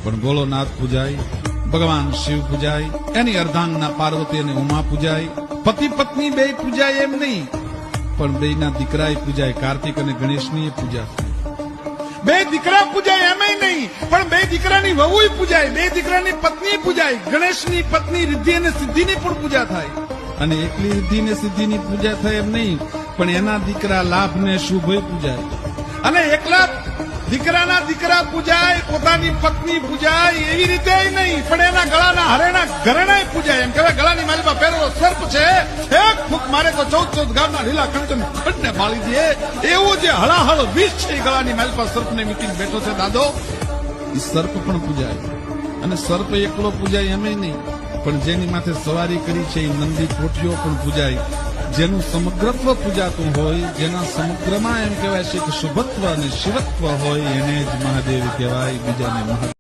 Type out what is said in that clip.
પણ ભોળોનાથ પૂજાય, ભગવાન શિવ પૂજાય, એની અર્ધાંગના પાર્વતી અને ઉમા પૂજાય, પતિ પત્ની બે પૂજાય એમ નહીં, પણ બેના દીકરાએ પૂજાય, કાર્તિક અને ગણેશની પૂજા થાય. બે દીકરા પૂજાય એમય નહીં, પણ બે દીકરાની વહુય પૂજાય, બે દીકરાની પત્ની પૂજાય, ગણેશની પત્ની રિદ્ધિ અને સિદ્ધિની પણ પૂજા થાય. અને એકલી રિદ્ધિ ને સિદ્ધિની પૂજા થાય એમ નહીં, પણ એના દીકરા લાભ ને શુભય પૂજાય. અને એકલા દીકરાના દીકરા પૂજાય, પોતાની પત્ની પૂજાય એવી રીતે નહીં, પણ એના ગળાના હરેના ઘરેણાય પૂજાય. એમ કહેવાય ગળાની માલિકા પહેરેલો સર્પ છે, એક ફૂંક મારે તો 14 ગામના લીલા કંચન ખંડને બાળી દે, એવું જે હળાહળ વિષ છે એ ગળાની માલિકા સર્પને મીટીને બેઠો છે દાદો. એ સર્પ પણ પૂજાય. અને સર્પ એકલો પૂજાય એમ નહીં, પણ જેની માથે સવારી કરી છે એ નંદી કોઠીઓ પણ પૂજાય. જેનું સમગ્રત્વ પૂજાતું હોય, જેના સમગ્રમાં એમ કહેવાય છે કે શુભત્વ અને શિવત્વ હોય, એને જ મહાદેવ કહેવાય, બીજાને મહાદેવ.